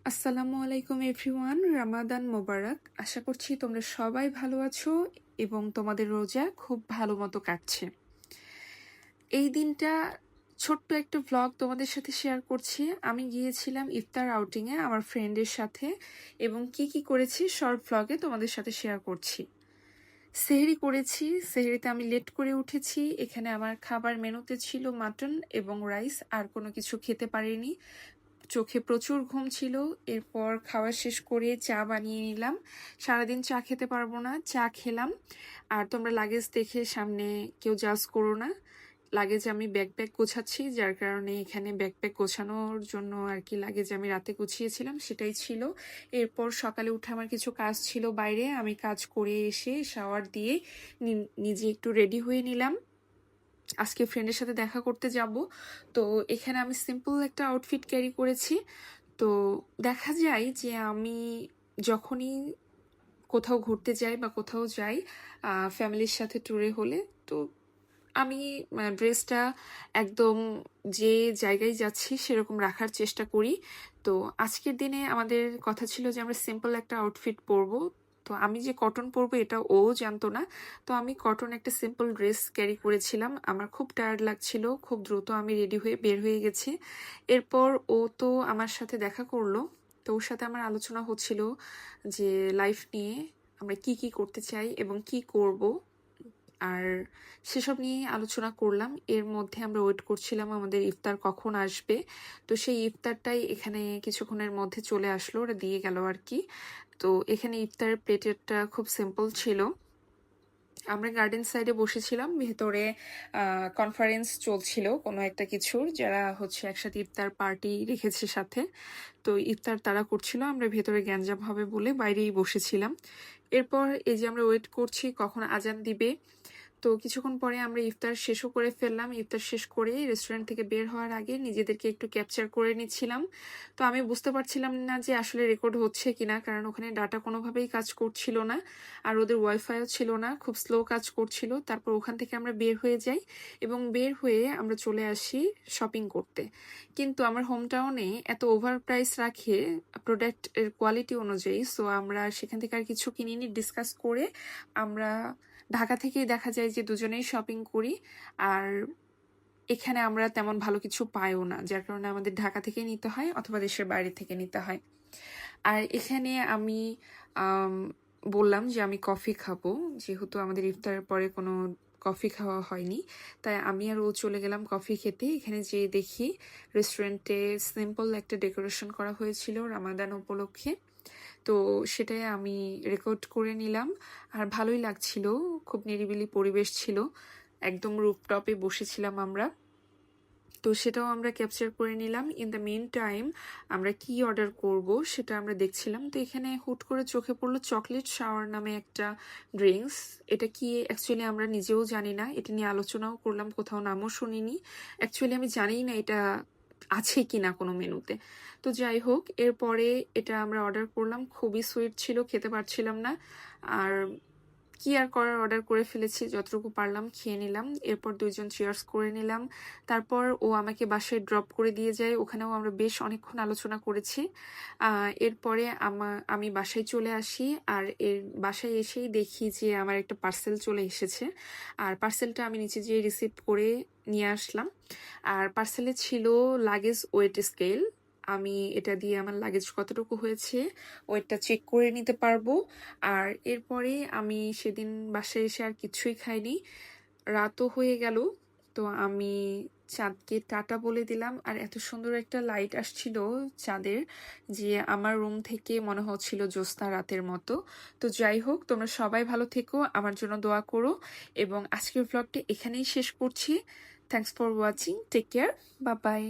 আসসালামু আলাইকুম এভরিওয়ান, রামাদান মোবারক। আশা করছি তোমরা সবাই ভালো আছো এবং তোমাদের রোজা খুব ভালো মতো কাটছে। এই দিনটা ছোট্ট একটা ভ্লগ তোমাদের সাথে শেয়ার করছি। আমি গিয়েছিলাম ইফতার আউটিংয়ে আমার ফ্রেন্ডের সাথে এবং কি কি করেছি শর্ট ভ্লগে তোমাদের সাথে শেয়ার করছি। সেহরি করেছি, সেহরিতে আমি লেট করে উঠেছি। এখানে আমার খাবার মেনুতে ছিল মাটন এবং রাইস, আর কোনো কিছু খেতে পারিনি, চোখে প্রচুর ঘুম ছিল। এরপর খাওয়া শেষ করে চা বানিয়ে নিলাম। সারাদিন চা খেতে পারবো না, চা খেলাম। আর তোমরা লাগেজ দেখে সামনে কেউ জাজ করো না, লাগেজ আমি ব্যাকপ্যাক গোছাচ্ছি, যার কারণে এখানে ব্যাকপ্যাক গোছানোর জন্য আর কি লাগেজ আমি রাতে গুছিয়েছিলাম সেটাই ছিল। এরপর সকালে উঠে আমার কিছু কাজ ছিল বাইরে, আমি কাজ করে এসে শাওয়ার দিয়ে নিজে একটু রেডি হয়ে নিলাম। আজকে ফ্রেন্ডের সাথে দেখা করতে যাব। তো এখানে আমি সিম্পল একটা আউটফিট ক্যারি করেছি। তো দেখা যায় যে আমি যখনই কোথাও ঘুরতে যাই বা কোথাও যাই ফ্যামিলির সাথে ট্যুরে হলে, তো আমি ড্রেসটা একদম যে জায়গায় যাচ্ছি সেরকম রাখার চেষ্টা করি। তো আজকের দিনে আমাদের কথা ছিল যে আমরা সিম্পল একটা আউটফিট পরবো। তো আমি যে কটন পরবো এটা ও জানতো না। তো আমি কটন একটা সিম্পল ড্রেস ক্যারি করেছিলাম। আমার খুব টায়ার্ড লাগছিল, খুব দ্রুত আমি রেডি হয়ে বের হয়ে গেছি। এরপর ও তো আমার সাথে দেখা করলো। তো ওর সাথে আমার আলোচনা হচ্ছিল যে লাইফ নিয়ে আমরা কি কি করতে চাই এবং কি করব, আর সেসব নিয়ে আলোচনা করলাম। এর মধ্যে আমরা ওয়েট করছিলাম আমাদের ইফতার কখন আসবে। তো সেই ইফতারটাই এখানে কিছুক্ষণের মধ্যে চলে আসলো, ওরা দিয়ে গেল আর কি। তো এখানে ইফতারের প্লেটেরটা খুব সিম্পল ছিল। আমরা গার্ডেন সাইডে বসেছিলাম, ভেতরে কনফারেন্স চলছিল কোনো একটা কিছুর, যারা হচ্ছে একসাথে ইফতার পার্টি রেখেছে সাথে। তো ইফতার তারা করছিল, আমরা ভেতরে গ্যাঞ্জাম হবে বলে বাইরেই বসেছিলাম। এরপর এই যে আমরা ওয়েট করছি কখন আজান দিবে। তো কিছুক্ষণ পরে আমরা ইফতার শেষও করে ফেললাম। ইফতার শেষ করে রেস্টুরেন্ট থেকে বের হওয়ার আগে নিজেদেরকে একটু ক্যাপচার করে নিচ্ছিলাম। তো আমি বুঝতে পারছিলাম না যে আসলে রেকর্ড হচ্ছে কিনা, কারণ ওখানে ডাটা কোনোভাবেই কাজ করছিল না, আর ওদের ওয়াইফাইও ছিল না, খুব স্লো কাজ করছিল। তারপর ওখান থেকে আমরা বের হয়ে যাই এবং বের হয়ে আমরা চলে আসি শপিং করতে। কিন্তু আমার হোম টাউনে এত ওভার প্রাইস রাখে প্রোডাক্টের কোয়ালিটি অনুযায়ী, সো আমরা সেখান থেকে আর কিছু কিনিনি। ডিসকাস করে আমরা ঢাকা থেকেই দেখা যায় যে দুজনেই শপিং করি, আর এখানে আমরা তেমন ভালো কিছু পাইও না, যার কারণে আমাদের ঢাকা থেকে নিতে হয় অথবা দেশের বাইরে থেকে নিতে হয়। আর এখানে আমি বললাম যে আমি কফি খাবো, যেহেতু আমাদের ইফতারের পরে কোনো কফি খাওয়া হয়নি, তাই আমি আর ও চলে গেলাম কফি খেতে। এখানে যেয়ে দেখি রেস্টুরেন্টে সিম্পল একটা ডেকোরেশন করা হয়েছিল রামাদান উপলক্ষে। তো সেটাই আমি রেকর্ড করে নিলাম, আর ভালোই লাগছিল, খুব নিরিবিলি পরিবেশ ছিল, একদম রুফটপে বসেছিলাম আমরা। তো সেটাও আমরা ক্যাপচার করে নিলাম। ইন দ্য মেন টাইম আমরা কি অর্ডার করব সেটা আমরা দেখছিলাম। তো এখানে হুট করে চোখে পড়লো চকলেট শাওয়ার নামে একটা ড্রিঙ্কস। এটা কি অ্যাকচুয়ালি আমরা নিজেও জানি না, এটা নিয়ে আলোচনাও করলাম, কোথাও নামও শুনিনি। অ্যাকচুয়ালি আমি জানিই না এটা আছে কি না কোনো মেনুতে। তো যাই হোক, এরপরে এটা আমরা অর্ডার করলাম। খুবই সুইট ছিল, খেতে পারছিলাম না, আর কি আর করার, অর্ডার করে ফেলেছি, যতটুকু পারলাম খেয়ে নিলাম। এরপর দুইজন চেয়ার্স করে নিলাম। তারপর ও আমাকে বাসায় ড্রপ করে দিয়ে যায়, ওখানেও আমরা বেশ অনেকক্ষণ আলোচনা করেছি। এরপরে আমি বাসায় চলে আসি, আর এর বাসায় এসেই দেখি যে আমার একটা পার্সেল চলে এসেছে, আর পার্সেলটা আমি নিচে যেয়ে রিসিভ করে নিয়ে আসলাম। আর পার্সেলে ছিল লাগেজ ওয়েট স্কেল। আমি এটা দিয়ে আমার লাগেজ কতটুকু হয়েছে ওয়েটটা চেক করে নিতে পারবো। আর এরপরে আমি সেদিন বাসায় এসে আর কিছুই খাইনি, রাতও হয়ে গেল। তো আমি চাঁদকে টাটা বলে দিলাম, আর এত সুন্দর একটা লাইট আসছিল চাঁদের যে আমার রুম থেকে মনে হচ্ছিল জ্যোৎস্না রাতের মতো। তো যাই হোক, তোমরা সবাই ভালো থেকো, আমার জন্য দোয়া করো, এবং আজকের ব্লগটি এখানেই শেষ করছি। Thanks for watching, take care, bye by.